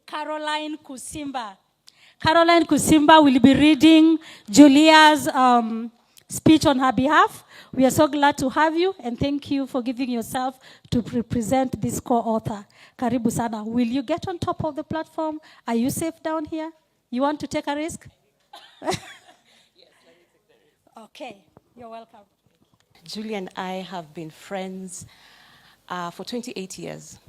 Caroline Kusimba. Caroline Kusimba will be reading Julia's speech on her behalf. We are so glad to have you, and thank you for giving yourself to represent this co-author. Karibu sana. Will you get on top of the platform? Are you safe down here? You want to take a risk? Yes, let me take the risk. Okay, you're welcome. Julia and I have been friends for 28 years.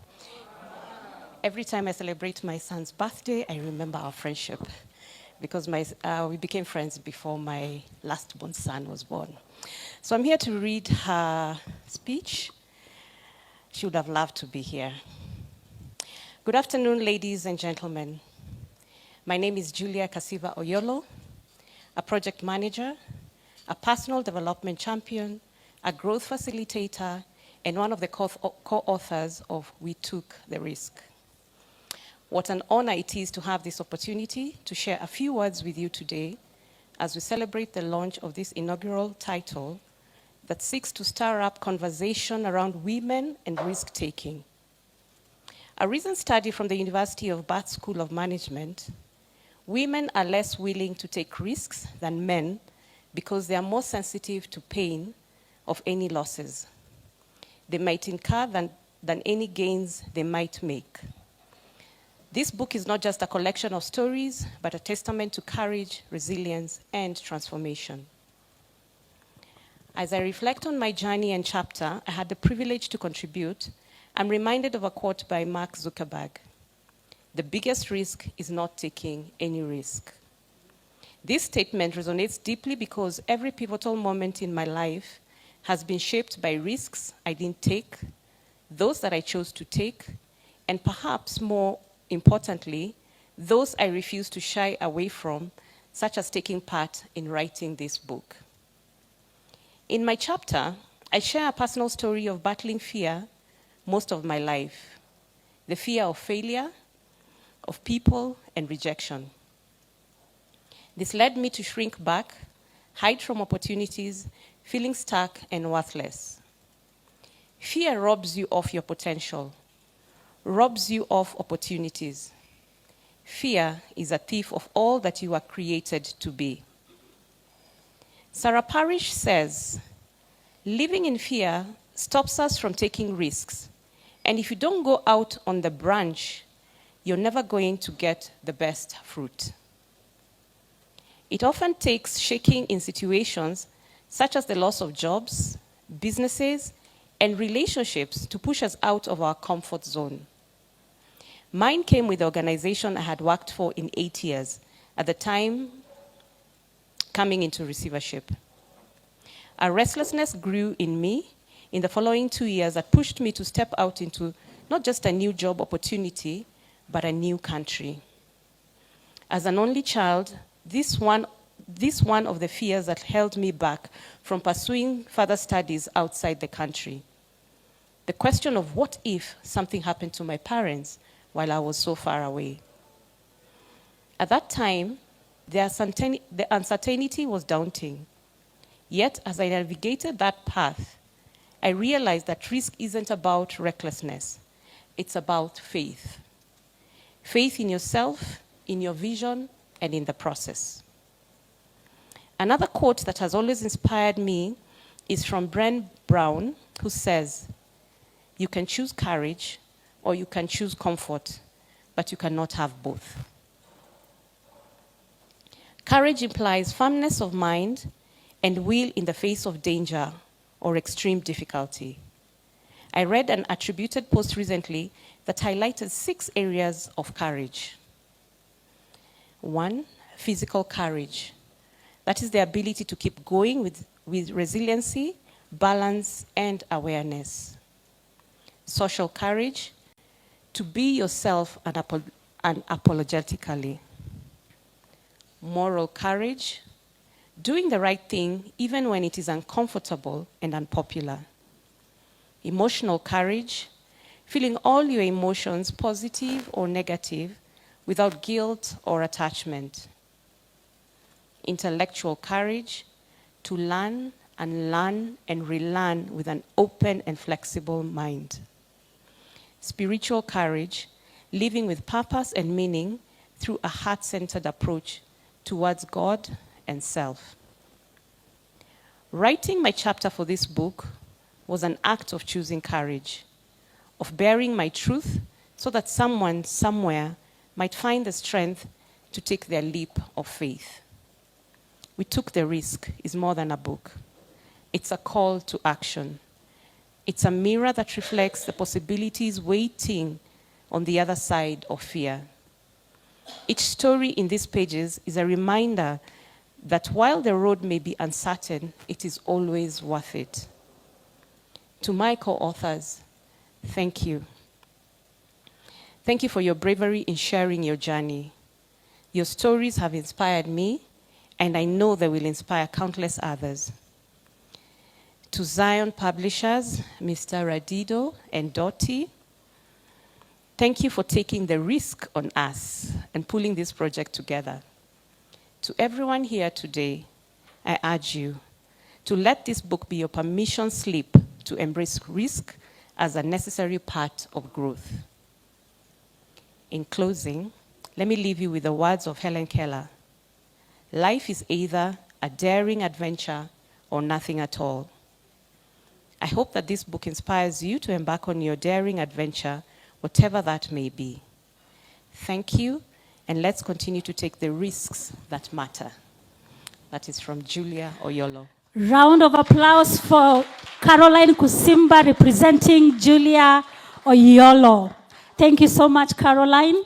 Every time I celebrate my son's birthday, I remember our friendship because we became friends before my last-born son was born. So I'm here to read her speech. She would have loved to be here. Good afternoon, ladies and gentlemen. My name is Julia Kasiva Oyolo, a project manager, a personal development champion, a growth facilitator, and one of the co-authors of We Took the Risk. What an honor it is to have this opportunity to share a few words with you today as we celebrate the launch of this inaugural title that seeks to stir up conversation around women and risk-taking. A recent study from the University of Bath School of Management, women are less willing to take risks than men because they are more sensitive to pain of any losses they might incur than any gains they might make. This book is not just a collection of stories, but a testament to courage, resilience, and transformation. As I reflect on my journey and chapter I had the privilege to contribute, I'm reminded of a quote by Mark Zuckerberg. The biggest risk is not taking any risk. This statement resonates deeply because every pivotal moment in my life has been shaped by risks I didn't take, those that I chose to take, and perhaps more importantly, those I refuse to shy away from, such as taking part in writing this book. In my chapter, I share a personal story of battling fear most of my life, the fear of failure, of people, and rejection. This led me to shrink back, hide from opportunities, feeling stuck and worthless. Fear robs you of your potential, robs you of opportunities. Fear is a thief of all that you are created to be. Sarah Parrish says, living in fear stops us from taking risks. And if you don't go out on the branch, you're never going to get the best fruit. It often takes shaking in situations such as the loss of jobs, businesses, and relationships to push us out of our comfort zone. Mine came with the organization I had worked for in 8 years, at the time coming into receivership. A restlessness grew in me in the following 2 years that pushed me to step out into not just a new job opportunity, but a new country. As an only child, this one of the fears that held me back from pursuing further studies outside the country. The question of what if something happened to my parents while I was so far away. At that time, the uncertainty was daunting. Yet, as I navigated that path, I realized that risk isn't about recklessness. It's about faith. Faith in yourself, in your vision, and in the process. Another quote that has always inspired me is from Brené Brown, who says, "You can choose courage, or you can choose comfort, but you cannot have both." Courage implies firmness of mind and will in the face of danger or extreme difficulty. I read an attributed post recently that highlighted 6 areas of courage. 1, physical courage. That is the ability to keep going with resiliency, balance, and awareness. Social courage, to be yourself unapologetically. Moral courage, doing the right thing even when it is uncomfortable and unpopular. Emotional courage, feeling all your emotions, positive or negative, without guilt or attachment. Intellectual courage, to learn and relearn with an open and flexible mind. Spiritual courage, living with purpose and meaning through a heart-centered approach towards God and self. Writing my chapter for this book was an act of choosing courage, of bearing my truth so that someone somewhere might find the strength to take their leap of faith. We Took the Risk is more than a book. It's a call to action. It's a mirror that reflects the possibilities waiting on the other side of fear. Each story in these pages is a reminder that while the road may be uncertain, it is always worth it. To my co-authors, thank you. Thank you for your bravery in sharing your journey. Your stories have inspired me, and I know they will inspire countless others. To Zion Publishers, Mr. Radido and Dottie, thank you for taking the risk on us and pulling this project together. To everyone here today, I urge you to let this book be your permission slip to embrace risk as a necessary part of growth. In closing, let me leave you with the words of Helen Keller. Life is either a daring adventure or nothing at all. I hope that this book inspires you to embark on your daring adventure, whatever that may be. Thank you, and let's continue to take the risks that matter. That is from Julia Oyolo. Round of applause for Caroline Kusimba representing Julia Oyolo. Thank you so much, Caroline.